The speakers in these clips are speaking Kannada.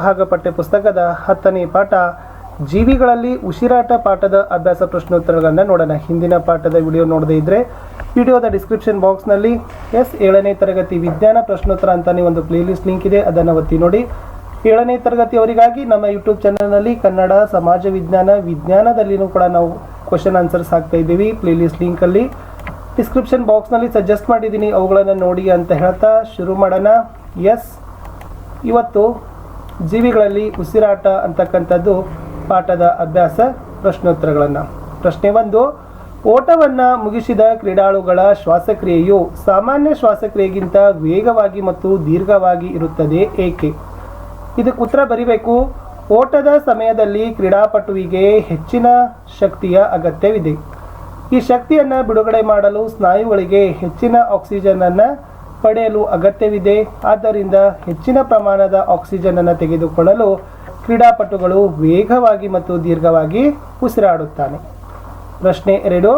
ಭಾಗ ಪಠ್ಯ ಪುಸ್ತಕದ 10ನೇ ಪಾಠ ಜೀವಿಗಳಲ್ಲಿ ಉಸಿರಾಟ ಪಾಠದ ಅಭ್ಯಾಸ ಪ್ರಶ್ನೋತ್ತರಗಳನ್ನು ನೋಡೋಣ. ಹಿಂದಿನ ಪಾಠದ ವಿಡಿಯೋ ನೋಡದೇ ಇದ್ದರೆ ವಿಡಿಯೋದ ಡಿಸ್ಕ್ರಿಪ್ಷನ್ ಬಾಕ್ಸ್ನಲ್ಲಿ 7ನೇ ತರಗತಿ ವಿಜ್ಞಾನ ಪ್ರಶ್ನೋತ್ತರ ಅಂತಲೇ ಒಂದು ಪ್ಲೇಲಿಸ್ಟ್ ಲಿಂಕ್ ಇದೆ, ಅದನ್ನು ಒತ್ತಿ ನೋಡಿ. 7ನೇ ತರಗತಿಯವರಿಗಾಗಿ ನಮ್ಮ ಯೂಟ್ಯೂಬ್ ಚಾನಲ್ನಲ್ಲಿ ಕನ್ನಡ, ಸಮಾಜ ವಿಜ್ಞಾನ, ವಿಜ್ಞಾನದಲ್ಲಿನೂ ಕೂಡ ನಾವು ಕ್ವಶನ್ ಆನ್ಸರ್ಸ್ ಹಾಕ್ತಾ ಇದ್ದೀವಿ. ಪ್ಲೇಲಿಸ್ಟ್ ಲಿಂಕಲ್ಲಿ ಡಿಸ್ಕ್ರಿಪ್ಷನ್ ಬಾಕ್ಸ್ನಲ್ಲಿ ಸಜೆಸ್ಟ್ ಮಾಡಿದ್ದೀನಿ, ಅವುಗಳನ್ನು ನೋಡಿ ಅಂತ ಹೇಳ್ತಾ ಶುರು ಮಾಡೋಣ. ಇವತ್ತು ಜೀವಿಗಳಲ್ಲಿ ಉಸಿರಾಟ ಅಂತಕ್ಕಂಥದ್ದು ಪಾಠದ ಅಭ್ಯಾಸ ಪ್ರಶ್ನೋತ್ತರಗಳನ್ನು. ಪ್ರಶ್ನೆ 1, ಓಟವನ್ನು ಮುಗಿಸಿದ ಕ್ರೀಡಾಳುಗಳ ಶ್ವಾಸಕ್ರಿಯೆಯು ಸಾಮಾನ್ಯ ಶ್ವಾಸಕ್ರಿಯೆಗಿಂತ ವೇಗವಾಗಿ ಮತ್ತು ದೀರ್ಘವಾಗಿ ಇರುತ್ತದೆ ಏಕೆ? ಇದಕ್ಕೆ ಉತ್ತರ ಬರಿಬೇಕು. ಓಟದ ಸಮಯದಲ್ಲಿ ಕ್ರೀಡಾಪಟುವಿಗೆ ಹೆಚ್ಚಿನ ಶಕ್ತಿಯ ಅಗತ್ಯವಿದೆ. ಈ ಶಕ್ತಿಯನ್ನು ಬಿಡುಗಡೆ ಮಾಡಲು ಸ್ನಾಯುಗಳಿಗೆ ಹೆಚ್ಚಿನ ಆಕ್ಸಿಜನನ್ನು ಪಡೆಯಲು ಅಗತ್ಯವಿದೆ. ಆದ್ದರಿಂದ ಹೆಚ್ಚಿನ ಪ್ರಮಾಣದ ಆಕ್ಸಿಜನನ್ನು ತೆಗೆದುಕೊಳ್ಳಲು ಕ್ರೀಡಾಪಟುಗಳು ವೇಗವಾಗಿ ಮತ್ತು ದೀರ್ಘವಾಗಿ ಉಸಿರಾಡುತ್ತಾನೆ. ಪ್ರಶ್ನೆ 2,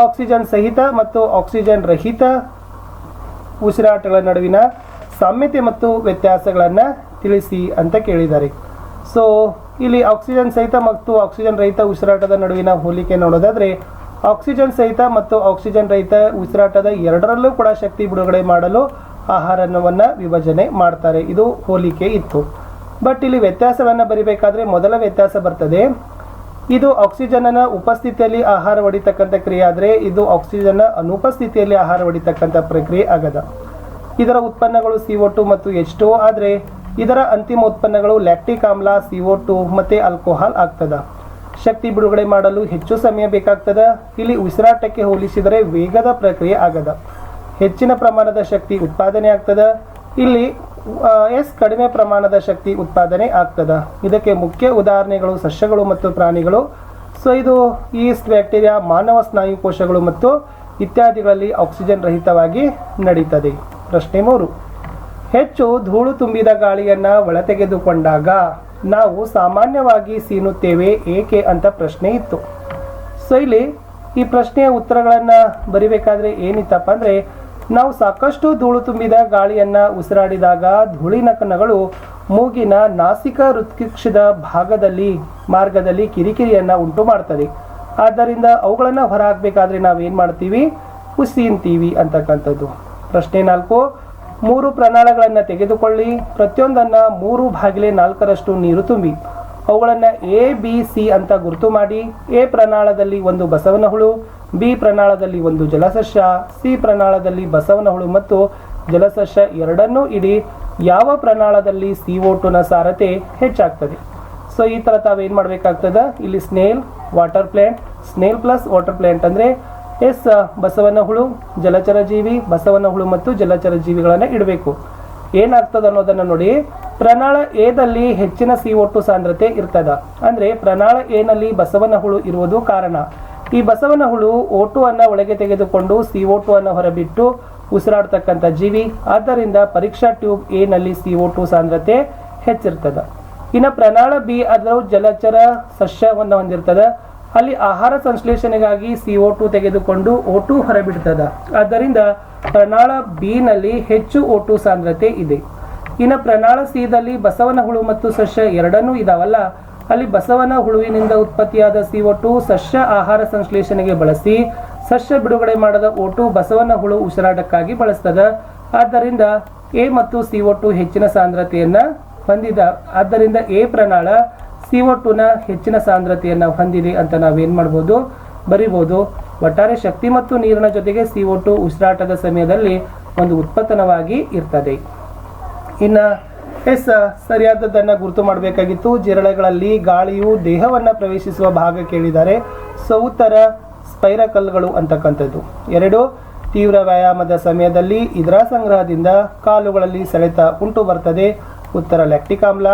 ಆಕ್ಸಿಜನ್ ಸಹಿತ ಮತ್ತು ಆಕ್ಸಿಜನ್ ರಹಿತ ಉಸಿರಾಟಗಳ ನಡುವಿನ ಸಾಮ್ಯತೆ ಮತ್ತು ವ್ಯತ್ಯಾಸಗಳನ್ನು ತಿಳಿಸಿ ಅಂತ ಕೇಳಿದ್ದಾರೆ. ಸೊ ಇಲ್ಲಿ ಆಕ್ಸಿಜನ್ ಸಹಿತ ಮತ್ತು ಆಕ್ಸಿಜನ್ ರಹಿತ ಉಸಿರಾಟದ ನಡುವಿನ ಹೋಲಿಕೆ ನೋಡೋದಾದರೆ, ಆಕ್ಸಿಜನ್ ಸಹಿತ ಮತ್ತು ಆಕ್ಸಿಜನ್ ರಹಿತ ಉಸಿರಾಟದ ಎರಡರಲ್ಲೂ ಕೂಡ ಶಕ್ತಿ ಬಿಡುಗಡೆ ಮಾಡಲು ಆಹಾರವನ್ನು ವಿಭಜನೆ ಮಾಡ್ತಾರೆ. ಇದು ಹೋಲಿಕೆ ಇತ್ತು. ಬಟ್ ಇಲ್ಲಿ ವ್ಯತ್ಯಾಸವನ್ನು ಬರಿಬೇಕಾದ್ರೆ ಮೊದಲ ವ್ಯತ್ಯಾಸ ಬರ್ತದೆ. ಇದು ಆಕ್ಸಿಜನ್ನ ಉಪಸ್ಥಿತಿಯಲ್ಲಿ ಆಹಾರ ಹೊಡಿತಕ್ಕಂಥ ಕ್ರಿಯೆ ಆದರೆ, ಇದು ಆಕ್ಸಿಜನ್ನ ಅನುಪಸ್ಥಿತಿಯಲ್ಲಿ ಆಹಾರ ಹೊಡಿತಕ್ಕಂಥ ಪ್ರಕ್ರಿಯೆ ಆಗದ. ಇದರ ಉತ್ಪನ್ನಗಳು CO2 ಮತ್ತು H2O ಆದರೆ ಇದರ ಅಂತಿಮ ಉತ್ಪನ್ನಗಳು ಲ್ಯಾಕ್ಟಿಕ್ ಆಮ್ಲ, CO2 ಮತ್ತು ಆಲ್ಕೋಹಾಲ್ ಆಗ್ತದ. ಶಕ್ತಿ ಬಿಡುಗಡೆ ಮಾಡಲು ಹೆಚ್ಚು ಸಮಯ ಬೇಕಾಗ್ತದ. ಇಲ್ಲಿ ಉಸಿರಾಟಕ್ಕೆ ಹೋಲಿಸಿದರೆ ವೇಗದ ಪ್ರಕ್ರಿಯೆ ಆಗದ. ಹೆಚ್ಚಿನ ಪ್ರಮಾಣದ ಶಕ್ತಿ ಉತ್ಪಾದನೆ ಆಗ್ತದ. ಇಲ್ಲಿ ಕಡಿಮೆ ಪ್ರಮಾಣದ ಶಕ್ತಿ ಉತ್ಪಾದನೆ ಆಗ್ತದ. ಇದಕ್ಕೆ ಮುಖ್ಯ ಉದಾಹರಣೆಗಳು ಸಸ್ಯಗಳು ಮತ್ತು ಪ್ರಾಣಿಗಳು. ಸೊ ಇದು ಈಸ್ಟ್, ಬ್ಯಾಕ್ಟೀರಿಯಾ, ಮಾನವ ಸ್ನಾಯು ಕೋಶಗಳು ಮತ್ತು ಇತ್ಯಾದಿಗಳಲ್ಲಿ ಆಕ್ಸಿಜನ್ ರಹಿತವಾಗಿ ನಡೀತದೆ. ಪ್ರಶ್ನೆ 3, ಹೆಚ್ಚು ಧೂಳು ತುಂಬಿದ ಗಾಳಿಯನ್ನು ಒಳತೆಗೆದುಕೊಂಡಾಗ ನಾವು ಸಾಮಾನ್ಯವಾಗಿ ಸೀನುತ್ತೇವೆ ಏಕೆ ಅಂತ ಪ್ರಶ್ನೆ ಇತ್ತು. ಸೊ ಇಲ್ಲಿ ಈ ಪ್ರಶ್ನೆಯ ಉತ್ತರಗಳನ್ನು ಬರಿಬೇಕಾದ್ರೆ ಏನಿತ್ತಪ್ಪ ಅಂದರೆ, ನಾವು ಸಾಕಷ್ಟು ಧೂಳು ತುಂಬಿದ ಗಾಳಿಯನ್ನು ಉಸಿರಾಡಿದಾಗ ಧೂಳಿನ ಕಣಗಳು ಮೂಗಿನ ನಾಸಿಕ ಹೃತ್ಕುಕ್ಷದ ಮಾರ್ಗದಲ್ಲಿ ಕಿರಿಕಿರಿಯನ್ನು ಉಂಟು ಮಾಡ್ತದೆ. ಆದ್ದರಿಂದ ಅವುಗಳನ್ನು ಹೊರಹಾಕಬೇಕಾದ್ರೆ ನಾವೇನು ಮಾಡ್ತೀವಿ? ಉಸೀನ್ತೀವಿ ಅಂತಕ್ಕಂಥದ್ದು. ಪ್ರಶ್ನೆ 4, 3 ಪ್ರಣಾಳಗಳನ್ನು ತೆಗೆದುಕೊಳ್ಳಿ. ಪ್ರತಿಯೊಂದನ್ನು 3/4 ನೀರು ತುಂಬಿ ಅವುಗಳನ್ನು A, B, C ಅಂತ ಗುರುತು ಮಾಡಿ. A ಪ್ರಣಾಳದಲ್ಲಿ ಒಂದು ಬಸವನ ಹುಳು, B ಪ್ರಣಾಳದಲ್ಲಿ ಒಂದು ಜಲಸಸ್ಯ, C ಪ್ರಣಾಳದಲ್ಲಿ ಬಸವನ ಹುಳು ಮತ್ತು ಜಲಸಸ್ಯ ಎರಡನ್ನೂ ಇಡಿ. ಯಾವ ಪ್ರಣಾಳದಲ್ಲಿ CO2ನ ಸಾರತೆ ಹೆಚ್ಚಾಗ್ತದೆ? ಸೊ ಈ ಥರ ತಾವೇನು ಮಾಡಬೇಕಾಗ್ತದೆ? ಇಲ್ಲಿ snail, water plant, snail plus water plant ಅಂದರೆ ಬಸವನ ಹುಳು, ಜಲಚರ ಜೀವಿ, ಬಸವನ ಹುಳು ಮತ್ತು ಜಲಚರ ಜೀವಿಗಳನ್ನು ಇಡಬೇಕು. ಏನಾಗ್ತದೆ ಅನ್ನೋದನ್ನು ನೋಡಿ. ಪ್ರಣಾಳ ಎದಲ್ಲಿ ಹೆಚ್ಚಿನ CO2 ಸಾಂದ್ರತೆ ಇರ್ತದ. ಅಂದರೆ ಪ್ರಣಾಳ ಎನಲ್ಲಿ ಬಸವನ ಹುಳು ಇರುವುದು ಕಾರಣ. ಈ ಬಸವನ ಹುಳು O2 ಅನ್ನು ಒಳಗೆ ತೆಗೆದುಕೊಂಡು CO2 ಅನ್ನು ಹೊರಬಿಟ್ಟು ಉಸಿರಾಡ್ತಕ್ಕಂಥ ಜೀವಿ. ಆದ್ದರಿಂದ ಪರೀಕ್ಷಾ ಟ್ಯೂಬ್ ಎನಲ್ಲಿ CO2 ಸಾಂದ್ರತೆ ಹೆಚ್ಚಿರ್ತದ. ಇನ್ನು ಪ್ರಣಾಳ B ಅದರ ಜಲಚರ ಸಸ್ಯವನ್ನು ಹೊಂದಿರ್ತದ. ಅಲ್ಲಿ ಆಹಾರ ಸಂಶ್ಲೇಷಣೆಗಾಗಿ CO2 ತೆಗೆದುಕೊಂಡು O2 ಹೊರಬಿಡ್ತದ. ಆದ್ದರಿಂದ ಪ್ರಣಾಳ B ನಲ್ಲಿ ಹೆಚ್ಚು O2 ಸಾಂದ್ರತೆ ಇದೆ. ಇನ್ನು ಪ್ರಣಾಳ C ದಲ್ಲಿ ಬಸವನ ಹುಳು ಮತ್ತು ಸಸ್ಯ ಎರಡನ್ನೂ ಇದಾವಲ್ಲ, ಅಲ್ಲಿ ಬಸವನ ಹುಳುವಿನಿಂದ ಉತ್ಪತ್ತಿಯಾದ CO2 ಸಸ್ಯ ಆಹಾರ ಸಂಶ್ಲೇಷಣೆಗೆ ಬಳಸಿ ಸಸ್ಯ ಬಿಡುಗಡೆ ಮಾಡದ O2 ಬಸವನ ಹುಳು ಉಸಿರಾಟಕ್ಕಾಗಿ ಬಳಸ್ತದ. ಆದ್ದರಿಂದ A ಮತ್ತು CO2 ಹೆಚ್ಚಿನ ಸಾಂದ್ರತೆಯನ್ನು ಹೊಂದಿದ. ಆದ್ದರಿಂದ A ಪ್ರಣಾಳ CO2ನ ಹೆಚ್ಚಿನ ಸಾಂದ್ರತೆಯನ್ನು ಹೊಂದಿದೆ ಅಂತ ನಾವೇನು ಮಾಡ್ಬೋದು? ಬರಿಬೋದು. ಒಟ್ಟಾರೆ ಶಕ್ತಿ ಮತ್ತು ನೀರಿನ ಜೊತೆಗೆ CO2 ಉಸಿರಾಟದ ಸಮಯದಲ್ಲಿ ಒಂದು ಉತ್ಪನ್ನವಾಗಿ ಇರ್ತದೆ. ಇನ್ನು ಸರಿಯಾದದ್ದನ್ನು ಗುರುತು ಮಾಡಬೇಕಾಗಿತ್ತು. ಜಿರಳೆಗಳಲ್ಲಿ ಗಾಳಿಯು ದೇಹವನ್ನು ಪ್ರವೇಶಿಸುವ ಭಾಗ ಕೇಳಿದ್ದಾರೆ. ಸೊ ಉತ್ತರ ಸ್ಪೈರಕಲ್ಗಳು ಅಂತಕ್ಕಂಥದ್ದು. 2, ತೀವ್ರ ವ್ಯಾಯಾಮದ ಸಮಯದಲ್ಲಿ ಇದರ ಸಂಗ್ರಹದಿಂದ ಕಾಲುಗಳಲ್ಲಿ ಸೆಳೆತ ಉಂಟು ಬರ್ತದೆ. ಉತ್ತರ ಲ್ಯಾಕ್ಟಿಕ್ ಆಮ್ಲ.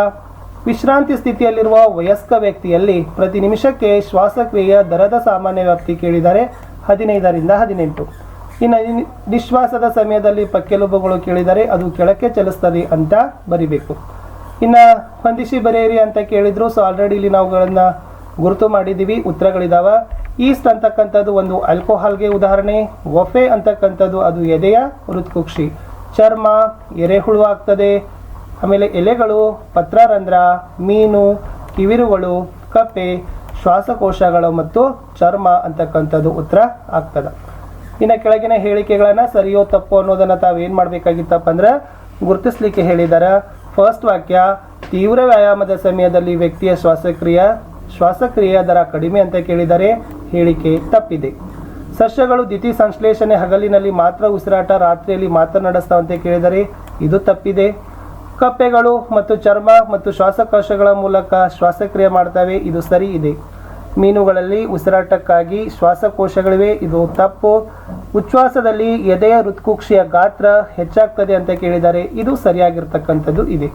ವಿಶ್ರಾಂತಿ ಸ್ಥಿತಿಯಲ್ಲಿರುವ ವಯಸ್ಕ ವ್ಯಕ್ತಿಯಲ್ಲಿ ಪ್ರತಿ ನಿಮಿಷಕ್ಕೆ ಶ್ವಾಸಕ್ರಿಯೆಯ ದರದ ಸಾಮಾನ್ಯ ವ್ಯಾಪ್ತಿ ಕೇಳಿದ್ದಾರೆ 15ರಿಂದ 18. ಇನ್ನು ನಿಶ್ವಾಸದ ಸಮಯದಲ್ಲಿ ಪಕ್ಕೆಲುಬುಗಳು ಕೇಳಿದರೆ ಅದು ಕೆಳಕ್ಕೆ ಚಲಿಸ್ತದೆ ಅಂತ ಬರಿಬೇಕು. ಇನ್ನು ಹೊಂದಿಸಿ ಬರೆಯಿರಿ ಅಂತ ಕೇಳಿದ್ರು. ಸೊ ಆಲ್ರೆಡಿ ಇಲ್ಲಿ ನಾವುಗಳನ್ನು ಗುರುತು ಮಾಡಿದ್ದೀವಿ. ಉತ್ತರಗಳಿದಾವೆ. ಈಸ್ಟ್ ಅಂತಕ್ಕಂಥದ್ದು ಒಂದು ಆಲ್ಕೋಹಾಲ್ಗೆ ಉದಾಹರಣೆ. ಒಫೆ ಅಂತಕ್ಕಂಥದ್ದು ಅದು ಎದೆಯ ಹೃತ್ಕುಕ್ಷಿ. ಚರ್ಮ ಎರೆಹುಳು ಆಗ್ತದೆ. ಆಮೇಲೆ ಎಲೆಗಳು, ಪತ್ರರಂಧ್ರ, ಮೀನು, ಕಿವಿರುಗಳು, ಕಪ್ಪೆ, ಶ್ವಾಸಕೋಶಗಳು ಮತ್ತು ಚರ್ಮ ಅಂತಕ್ಕಂಥದ್ದು ಉತ್ತರ ಆಗ್ತದೆ. ಇನ್ನು ಕೆಳಗಿನ ಹೇಳಿಕೆಗಳನ್ನು ಸರಿಯೋ ತಪ್ಪು ಅನ್ನೋದನ್ನು ತಾವೇನು ಮಾಡಬೇಕಾಗಿತ್ತಪ್ಪ ಅಂದ್ರೆ ಗುರುತಿಸ್ಲಿಕ್ಕೆ ಹೇಳಿದ್ದಾರೆ. ಫಸ್ಟ್ ವಾಕ್ಯ, ತೀವ್ರ ವ್ಯಾಯಾಮದ ಸಮಯದಲ್ಲಿ ವ್ಯಕ್ತಿಯ ಶ್ವಾಸಕ್ರಿಯೆಯ ದರ ಕಡಿಮೆ ಅಂತ ಕೇಳಿದರೆ ಹೇಳಿಕೆ ತಪ್ಪಿದೆ. ಸಸ್ಯಗಳು ದ್ಯುತಿ ಸಂಶ್ಲೇಷಣೆ ಹಗಲಿನಲ್ಲಿ ಮಾತ್ರ ಉಸಿರಾಟ, ರಾತ್ರಿಯಲ್ಲಿ ಮಾತ್ರ ನಡೆಸ್ತಾವಂತೆ ಕೇಳಿದರೆ ಇದು ತಪ್ಪಿದೆ. ಕಪ್ಪೆಗಳು ಮತ್ತು ಚರ್ಮ ಮತ್ತು ಶ್ವಾಸಕೋಶಗಳ ಮೂಲಕ ಶ್ವಾಸಕ್ರಿಯೆ ಮಾಡ್ತವೆ, ಇದು ಸರಿ ಇದೆ. ಮೀನುಗಳಲ್ಲಿ ಉಸಿರಾಟಕ್ಕಾಗಿ ಶ್ವಾಸಕೋಶಗಳಿವೆ, ಇದು ತಪ್ಪು. ಉಚ್ಛ್ವಾಸದಲ್ಲಿ ಎದೆಯ ಹೃತ್ಕುಕ್ಷಿಯ ಗಾತ್ರ ಹೆಚ್ಚಾಗ್ತದೆ ಅಂತ ಕೇಳಿದರೆ ಇದು ಸರಿಯಾಗಿರ್ತಕ್ಕಂಥದ್ದು ಇದೆ.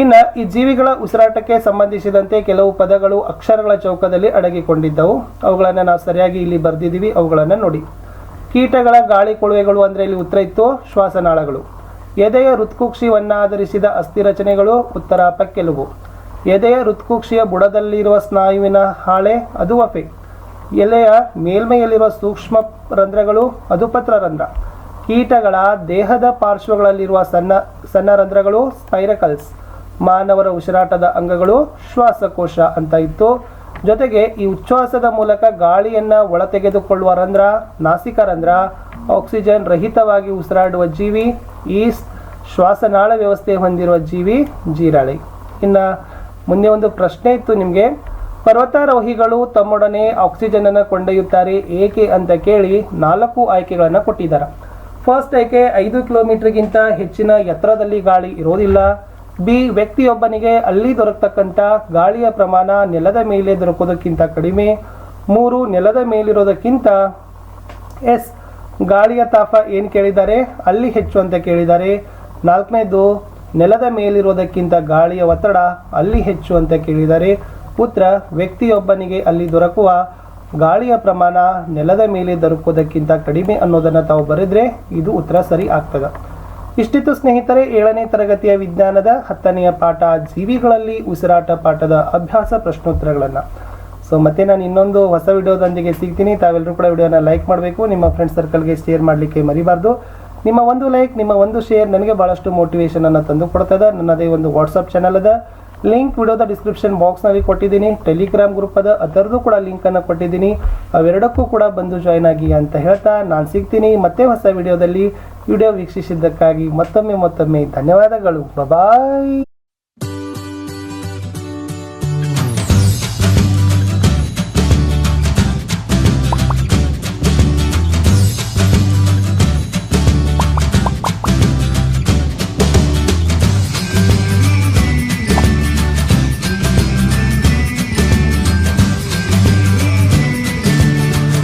ಇನ್ನು ಈ ಜೀವಿಗಳ ಉಸಿರಾಟಕ್ಕೆ ಸಂಬಂಧಿಸಿದಂತೆ ಕೆಲವು ಪದಗಳು ಅಕ್ಷರಗಳ ಚೌಕದಲ್ಲಿ ಅಡಗಿಕೊಂಡಿದ್ದವು. ಅವುಗಳನ್ನು ನಾವು ಸರಿಯಾಗಿ ಇಲ್ಲಿ ಬರೆದಿದ್ದೀವಿ, ಅವುಗಳನ್ನು ನೋಡಿ. ಕೀಟಗಳ ಗಾಳಿ ಕೊಳುವೆಗಳು ಅಂದರೆ ಇಲ್ಲಿ ಉತ್ತರ ಇತ್ತು ಶ್ವಾಸನಾಳಗಳು. ಎದೆಯ ಹೃತ್ಕುಕ್ಷಿಯನ್ನಾಧರಿಸಿದ ಅಸ್ಥಿರಚನೆಗಳು, ಉತ್ತರ ಪಕ್ಕೆಲುಬು. ಎದೆಯ ಹೃತ್ಕುಕ್ಷಿಯ ಬುಡದಲ್ಲಿರುವ ಸ್ನಾಯುವಿನ ಹಾಳೆ, ಅದು ವಫೆ. ಎಲೆಯ ಮೇಲ್ಮೈಯಲ್ಲಿರುವ ಸೂಕ್ಷ್ಮ ರಂಧ್ರಗಳು, ಅದು ಪತ್ರರಂಧ್ರ. ಕೀಟಗಳ ದೇಹದ ಪಾರ್ಶ್ವಗಳಲ್ಲಿರುವ ಸಣ್ಣ ರಂಧ್ರಗಳು, ಸ್ಪೈರಕಲ್ಸ್. ಮಾನವರ ಉಸಿರಾಟದ ಅಂಗಗಳು ಶ್ವಾಸಕೋಶ ಅಂತ ಇತ್ತು. ಜೊತೆಗೆ ಈ ಉಚ್ಛ್ವಾಸದ ಮೂಲಕ ಗಾಳಿಯನ್ನು ಒಳ ತೆಗೆದುಕೊಳ್ಳುವ ರಂಧ್ರ ನಾಸಿಕ ರಂಧ್ರ. ಆಕ್ಸಿಜನ್ ರಹಿತವಾಗಿ ಉಸಿರಾಡುವ ಜೀವಿ ಈಸ್ಟ್. ಶ್ವಾಸನಾಳ ವ್ಯವಸ್ಥೆ ಹೊಂದಿರುವ ಜೀವಿ ಜೀರಾಳಿ. ಇನ್ನು ಮುಂದೆ ಒಂದು ಪ್ರಶ್ನೆ ಇತ್ತು ನಿಮಗೆ, ಪರ್ವತಾರೋಹಿಗಳು ತಮ್ಮೊಡನೆ ಆಕ್ಸಿಜನ್ ಅನ್ನು ಕೊಂಡೊಯ್ಯುತ್ತಾರೆ ಏಕೆ ಅಂತ ಕೇಳಿ 4 ಆಯ್ಕೆಗಳನ್ನು ಕೊಟ್ಟಿದ್ದಾರೆ. ಫಸ್ಟ್ ಆಯ್ಕೆ, 5 ಕಿಲೋಮೀಟರ್ಗಿಂತ ಹೆಚ್ಚಿನ ಎತ್ತರದಲ್ಲಿ ಗಾಳಿ ಇರೋದಿಲ್ಲ. ಬಿ, ವ್ಯಕ್ತಿಯೊಬ್ಬನಿಗೆ ಅಲ್ಲಿ ದೊರಕತಕ್ಕಂಥ ಗಾಳಿಯ ಪ್ರಮಾಣ ನೆಲದ ಮೇಲೆ ದೊರಕೋದಕ್ಕಿಂತ ಕಡಿಮೆ. 3, ನೆಲದ ಮೇಲಿರೋದಕ್ಕಿಂತ. ಎಸ್, ಗಾಳಿಯ ತಾಪ ಏನು ಕೇಳಿದ್ದಾರೆ, ಅಲ್ಲಿ ಹೆಚ್ಚು ಅಂತ ಕೇಳಿದ್ದಾರೆ. 4ನೇದು, ನೆಲದ ಮೇಲಿರೋದಕ್ಕಿಂತ ಗಾಳಿಯ ಒತ್ತಡ ಅಲ್ಲಿ ಹೆಚ್ಚು ಅಂತ ಕೇಳಿದ್ದಾರೆ. ಉತ್ತರ, ವ್ಯಕ್ತಿಯೊಬ್ಬನಿಗೆ ಅಲ್ಲಿ ದೊರಕುವ ಗಾಳಿಯ ಪ್ರಮಾಣ ನೆಲದ ಮೇಲೆ ದೊರಕೋದಕ್ಕಿಂತ ಕಡಿಮೆ ಅನ್ನೋದನ್ನು ತಾವು ಬರೆದ್ರೆ ಇದು ಉತ್ತರ ಸರಿ ಆಗ್ತದೆ. ಇಷ್ಟಿತ್ತು ಸ್ನೇಹಿತರೆ 7ನೇ ತರಗತಿಯ ವಿಜ್ಞಾನದ 10ನೆಯ ಪಾಠ ಜೀವಿಗಳಲ್ಲಿ ಉಸಿರಾಟ ಪಾಠದ ಅಭ್ಯಾಸ ಪ್ರಶ್ನೋತ್ತರಗಳನ್ನು. ಸೊ ಮತ್ತೆ ನಾನು ಇನ್ನೊಂದು ಹೊಸ ವಿಡಿಯೋದೊಂದಿಗೆ ಸಿಗ್ತೀನಿ. ತಾವೆಲ್ಲರೂ ಕೂಡ ವಿಡಿಯೋನ ಲೈಕ್ ಮಾಡಬೇಕು, ನಿಮ್ಮ ಫ್ರೆಂಡ್ಸ್ ಸರ್ಕಲ್ಗೆ ಶೇರ್ ಮಾಡಲಿಕ್ಕೆ ಮರಿಬಾರ್ದು. ನಿಮ್ಮ ಒಂದು ಲೈಕ್, ನಿಮ್ಮ ಒಂದು ಶೇರ್ ನನಗೆ ಭಾಳಷ್ಟು ಮೋಟಿವೇಶನನ್ನು ತಂದು ಕೊಡ್ತದೆ. ನನ್ನದೇ ಒಂದು ವಾಟ್ಸಪ್ ಚಾನಲ್ ಅದ, ಲಿಂಕ್ ವಿಡಿಯೋದ ಡಿಸ್ಕ್ರಿಪ್ಷನ್ ಬಾಕ್ಸ್ನಲ್ಲಿ ಕೊಟ್ಟಿದ್ದೀನಿ. ಟೆಲಿಗ್ರಾಮ್ ಗ್ರೂಪ್ ಅದ, ಅದರದ್ದು ಕೂಡ ಲಿಂಕನ್ನು ಕೊಟ್ಟಿದ್ದೀನಿ. ಅವೆರಡಕ್ಕೂ ಕೂಡ ಬಂದು ಜಾಯ್ನ್ ಆಗಿ ಅಂತ ಹೇಳ್ತಾ ನಾನು ಸಿಗ್ತೀನಿ ಮತ್ತೆ ಹೊಸ ವಿಡಿಯೋದಲ್ಲಿ. ವಿಡಿಯೋ ವೀಕ್ಷಿಸಿದ್ದಕ್ಕಾಗಿ ಮತ್ತೊಮ್ಮೆ ಧನ್ಯವಾದಗಳು. ಬಾಯ್.